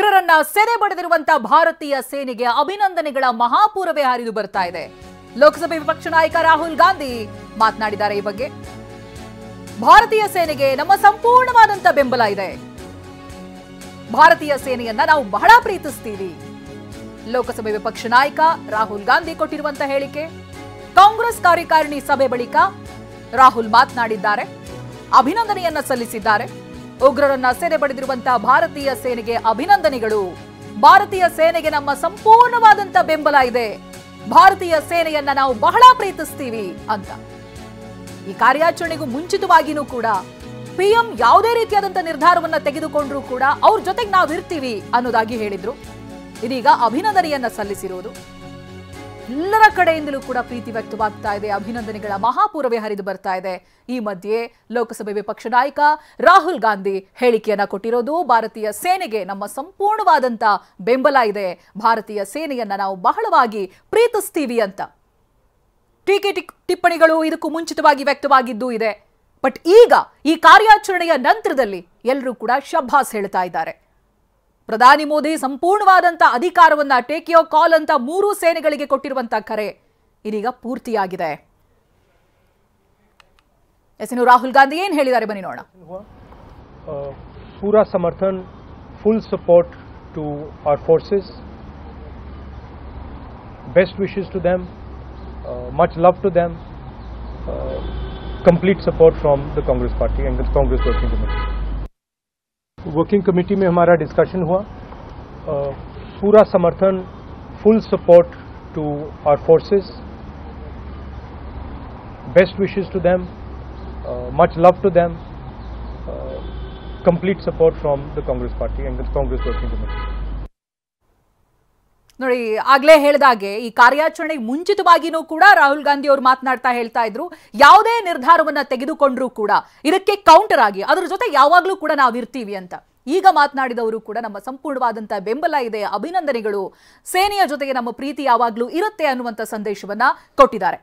ಉಗ್ರರನ್ನ ಸೆರೆ ಬಡಿದಿರುವಂತಹ ಭಾರತೀಯ ಸೇನೆಗೆ ಅಭಿನಂದನೆಗಳ ಮಹಾಪೂರವೇ ಹರಿದು ಬರ್ತಾ ಇದೆ. ಲೋಕಸಭೆ ವಿಪಕ್ಷ ನಾಯಕ ರಾಹುಲ್ ಗಾಂಧಿ ಮಾತನಾಡಿದ್ದಾರೆ. ಈ ಬಗ್ಗೆ ಭಾರತೀಯ ಸೇನೆಗೆ ನಮ್ಮ ಸಂಪೂರ್ಣವಾದಂತ ಬೆಂಬಲ ಇದೆ. ಭಾರತೀಯ ಸೇನೆಯನ್ನ ನಾವು ಬಹಳ ಪ್ರೀತಿಸ್ತೀವಿ. ಲೋಕಸಭೆ ವಿಪಕ್ಷ ನಾಯಕ ರಾಹುಲ್ ಗಾಂಧಿ ಕೊಟ್ಟಿರುವಂತಹ ಹೇಳಿಕೆ. ಕಾಂಗ್ರೆಸ್ ಕಾರ್ಯಕಾರಿಣಿ ಸಭೆ ಬಳಿಕ ರಾಹುಲ್ ಮಾತನಾಡಿದ್ದಾರೆ, ಅಭಿನಂದನೆಯನ್ನ ಸಲ್ಲಿಸಿದ್ದಾರೆ. ಉಗ್ರರನ್ನ ಸೆರೆ ಬಡಿದಿರುವಂತಹ ಭಾರತೀಯ ಸೇನೆಗೆ ಅಭಿನಂದನೆಗಳು. ಭಾರತೀಯ ಸೇನೆಗೆ ನಮ್ಮ ಸಂಪೂರ್ಣವಾದಂತ ಬೆಂಬಲ ಇದೆ. ಭಾರತೀಯ ಸೇನೆಯನ್ನ ನಾವು ಬಹಳ ಪ್ರೀತಿಸ್ತೀವಿ ಅಂತ. ಈ ಕಾರ್ಯಾಚರಣೆಗೂ ಮುಂಚಿತವಾಗಿಯೂ ಕೂಡ ಪಿಎಂ ಯಾವುದೇ ರೀತಿಯಾದಂತ ನಿರ್ಧಾರವನ್ನ ತೆಗೆದುಕೊಂಡ್ರೂ ಕೂಡ ಅವ್ರ ಜೊತೆಗೆ ನಾವು ಇರ್ತೀವಿ ಅನ್ನೋದಾಗಿ ಹೇಳಿದ್ರು. ಇದೀಗ ಅಭಿನಂದನೆಯನ್ನ ಸಲ್ಲಿಸಿರುವುದು ಎಲ್ಲರ ಕಡೆಯಿಂದಲೂ ಕೂಡ ಪ್ರೀತಿ ವ್ಯಕ್ತವಾಗ್ತಾ ಇದೆ. ಅಭಿನಂದನೆಗಳ ಮಹಾಪೂರವೇ ಹರಿದು ಬರ್ತಾ ಇದೆ. ಈ ಮಧ್ಯೆ ಲೋಕಸಭೆ ವಿಪಕ್ಷ ನಾಯಕ ರಾಹುಲ್ ಗಾಂಧಿ ಹೇಳಿಕೆಯನ್ನ ಕೊಟ್ಟಿರೋದು, ಭಾರತೀಯ ಸೇನೆಗೆ ನಮ್ಮ ಸಂಪೂರ್ಣವಾದಂತ ಬೆಂಬಲ ಇದೆ. ಭಾರತೀಯ ಸೇನೆಯನ್ನ ನಾವು ಬಹಳವಾಗಿ ಪ್ರೀತಿಸ್ತೀವಿ ಅಂತ. ಟೀಕೆ ಟಿಪ್ಪಣಿಗಳು ಇದಕ್ಕೂ ಮುಂಚಿತವಾಗಿ ವ್ಯಕ್ತವಾಗಿದ್ದೂ ಇದೆ. ಬಟ್ ಈಗ ಈ ಕಾರ್ಯಾಚರಣೆಯ ನಂತರದಲ್ಲಿ ಎಲ್ಲರೂ ಕೂಡ ಶಭಾಸ್ ಹೇಳ್ತಾ ಇದ್ದಾರೆ. ಪ್ರಧಾನಿ ಮೋದಿ ಸಂಪೂರ್ಣವಾದಂತ ಅಧಿಕಾರವನ್ನ ಟೇಕ್ ಯೋರ್ ಕಾಲ್ ಅಂತ ಮೂರೂ ಸೇನೆಗಳಿಗೆ ಕೊಟ್ಟಿರುವಂತಹ ಕರೆ ಇದೀಗ ಪೂರ್ತಿಯಾಗಿದೆ. ಎಸ್ಎನ್ ರಾಹುಲ್ ಗಾಂಧಿ ಏನ್ ಹೇಳಿದ್ದಾರೆ ಬನ್ನಿ ನೋಡೋಣ. पूरा समर्थन, full support to our forces, best wishes to them, much love to them, complete support from the Congress party and the Congress working committee. Working committee में हमारा डिस्कशन हुआ. पूरा समर्थन, full support to our forces, best wishes to them, much love to them, complete support from the Congress party and the Congress working committee. ನೋಡಿ, ಆಗ್ಲೇ ಹೇಳಿದಾಗೆ ಈ ಕಾರ್ಯಾಚರಣೆಗೆ ಮುಂಚಿತವಾಗಿಯೂ ಕೂಡ ರಾಹುಲ್ ಗಾಂಧಿ ಅವರು ಮಾತನಾಡ್ತಾ ಹೇಳ್ತಾ ಇದ್ರು, ಯಾವುದೇ ನಿರ್ಧಾರವನ್ನ ತೆಗೆದುಕೊಂಡ್ರೂ ಕೂಡ ಇದಕ್ಕೆ ಕೌಂಟರ್ ಆಗಿ ಅದ್ರ ಜೊತೆ ಯಾವಾಗ್ಲೂ ಕೂಡ ನಾವಿರ್ತೀವಿ ಅಂತ. ಈಗ ಮಾತನಾಡಿದವರು ಕೂಡ ನಮ್ಮ ಸಂಪೂರ್ಣವಾದಂತಹ ಬೆಂಬಲ ಇದೆ, ಅಭಿನಂದನೆಗಳು, ಸೇನೆಯ ಜೊತೆಗೆ ನಮ್ಮ ಪ್ರೀತಿ ಯಾವಾಗ್ಲೂ ಇರುತ್ತೆ ಅನ್ನುವಂತ ಸಂದೇಶವನ್ನ ಕೊಟ್ಟಿದ್ದಾರೆ.